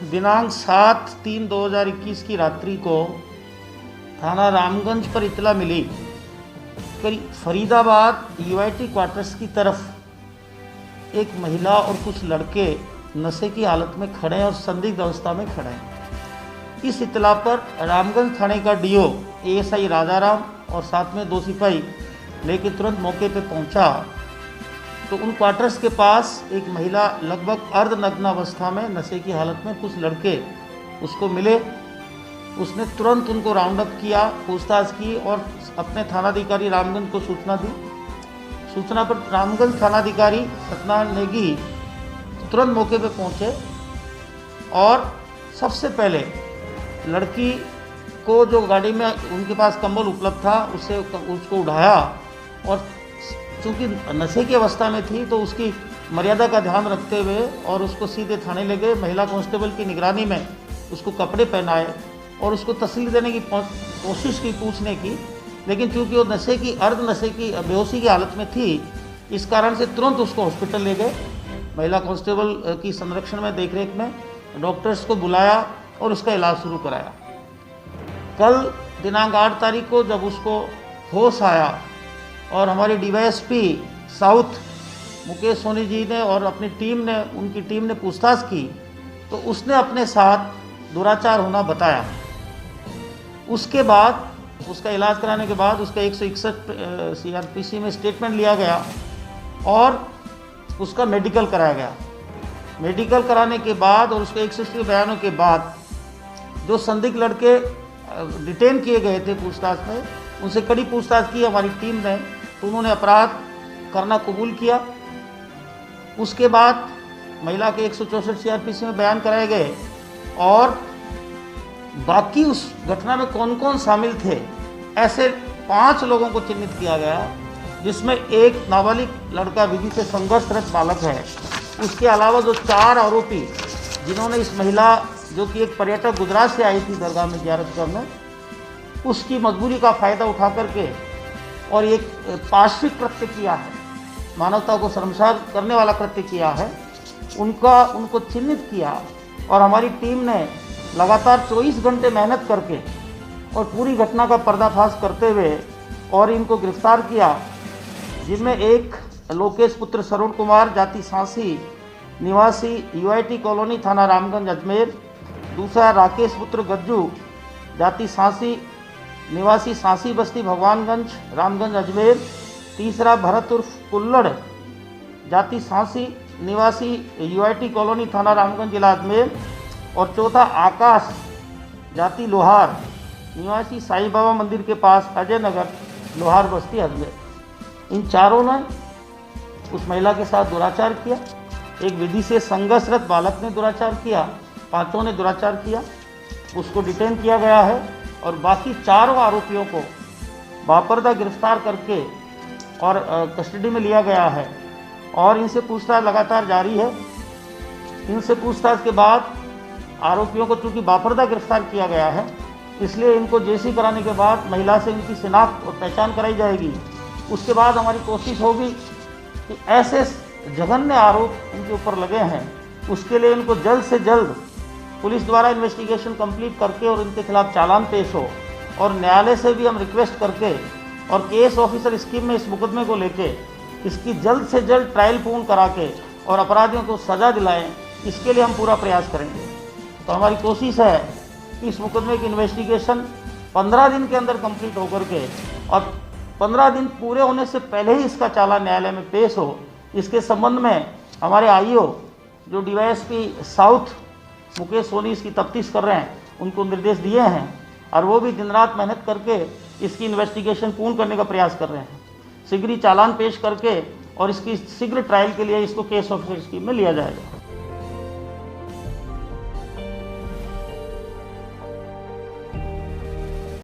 दिनांक 7/3/2021 की रात्रि को थाना रामगंज पर इतला मिली कि फरीदाबाद यूआईटी क्वार्टर्स की तरफ एक महिला और कुछ लड़के नशे की हालत में खड़े हैं और संदिग्ध अवस्था में खड़े हैं। इस इतला पर रामगंज थाने का डीओ एएसआई राजाराम और साथ में 2 सिपाही लेके तुरंत मौके पर पहुंचा तो उन क्वार्टर्स के पास एक महिला लगभग अर्धनग्न अवस्था में नशे की हालत में कुछ लड़के उसको मिले। उसने तुरंत उनको राउंड अप किया, पूछताछ की और अपने थानाधिकारी रामगंज को सूचना दी। सूचना पर रामगंज थानाधिकारी सत्यनारायण नेगी तुरंत मौके पर पहुंचे और सबसे पहले लड़की को, जो गाड़ी में उनके पास कंबल उपलब्ध था, उससे उसको उठाया और चूँकि नशे की अवस्था में थी तो उसकी मर्यादा का ध्यान रखते हुए और उसको सीधे थाने ले गए। महिला कांस्टेबल की निगरानी में उसको कपड़े पहनाए और उसको तसल्ली देने की कोशिश की, पूछने की, लेकिन चूँकि वो नशे की नशे की बेहोशी की हालत में थी, इस कारण से तुरंत उसको हॉस्पिटल ले गए। महिला कांस्टेबल की संरक्षण में, देखरेख में डॉक्टर्स को बुलाया और उसका इलाज शुरू कराया। कल दिनांक 8 तारीख को जब उसको होश आया और हमारी डीवाईएसपी साउथ मुकेश सोनी जी ने और अपनी उनकी टीम ने पूछताछ की तो उसने अपने साथ दुराचार होना बताया। उसके बाद उसका इलाज कराने के बाद उसका 161 सीआरपीसी में स्टेटमेंट लिया गया और उसका मेडिकल कराया गया। मेडिकल कराने के बाद और उसके 160 बयानों के बाद जो संदिग्ध लड़के डिटेन किए गए थे पूछताछ में, उनसे कड़ी पूछताछ की हमारी टीम ने, तो उन्होंने अपराध करना कबूल किया। उसके बाद महिला के 164 सीआरपीसी में बयान कराए गए और बाकी उस घटना में कौन कौन शामिल थे ऐसे 5 लोगों को चिन्हित किया गया, जिसमें एक नाबालिग लड़का विधि से संघर्षरत बालक है। उसके अलावा जो 4 आरोपी जिन्होंने इस महिला, जो कि एक पर्यटक गुजरात से आई थी दरगाह में ज़ियारत करने, उसकी मजबूरी का फ़ायदा उठा करके और एक पार्श्विक कृत्य किया है, मानवता को शर्मसार करने वाला कृत्य किया है, उनको चिन्हित किया और हमारी टीम ने लगातार 24 घंटे मेहनत करके और पूरी घटना का पर्दाफाश करते हुए और इनको गिरफ्तार किया, जिनमें एक लोकेश पुत्र श्रवण कुमार, जाति सांसी, निवासी यूआईटी कॉलोनी, थाना रामगंज अजमेर। दूसरा राकेश पुत्र गज्जू, जाति सांसी, निवासी सांसी बस्ती भगवानगंज, रामगंज अजमेर। तीसरा भरत उर्फ कुल्लड़, जाति सांसी, निवासी यूआईटी कॉलोनी, थाना रामगंज, जिला अजमेर। और चौथा आकाश, जाति लोहार, निवासी साईं बाबा मंदिर के पास अजय नगर, लोहार बस्ती, अजमेर। इन चारों ने उस महिला के साथ दुराचार किया। एक विधि से संघर्षरत बालक ने दुराचार किया, 5 ने दुराचार किया, उसको डिटेन किया गया है और बाकी 4 आरोपियों को बापर्दा गिरफ्तार करके और कस्टडी में लिया गया है और इनसे पूछताछ लगातार जारी है। इनसे पूछताछ के बाद आरोपियों को चूँकि बापर्दा गिरफ्तार किया गया है, इसलिए इनको जेसी कराने के बाद महिला से इनकी शिनाख्त और पहचान कराई जाएगी। उसके बाद हमारी कोशिश होगी कि ऐसे जघन्य आरोप इनके ऊपर लगे हैं, उसके लिए इनको जल्द से जल्द पुलिस द्वारा इन्वेस्टिगेशन कंप्लीट करके और इनके खिलाफ चालान पेश हो और न्यायालय से भी हम रिक्वेस्ट करके और केस ऑफिसर स्कीम में इस मुकदमे को लेके इसकी जल्द से जल्द ट्रायल पूर्ण करा के और अपराधियों को सज़ा दिलाएं, इसके लिए हम पूरा प्रयास करेंगे। तो हमारी कोशिश है कि इस मुकदमे की इन्वेस्टिगेशन 15 दिन के अंदर कंप्लीट होकर के और 15 दिन पूरे होने से पहले ही इसका चालान न्यायालय में पेश हो। इसके संबंध में हमारे आईओ जो डीवाईएसपी साउथ मुकेश सोनी इसकी तफ्तीश कर रहे हैं, उनको निर्देश दिए हैं और वो भी दिन रात मेहनत करके इसकी इन्वेस्टिगेशन पूर्ण करने का प्रयास कर रहे हैं। शीघ्र ही चालान पेश करके और इसकी शीघ्र ट्रायल के लिए इसको केस ऑफिसर स्कीम में लिया जाएगा।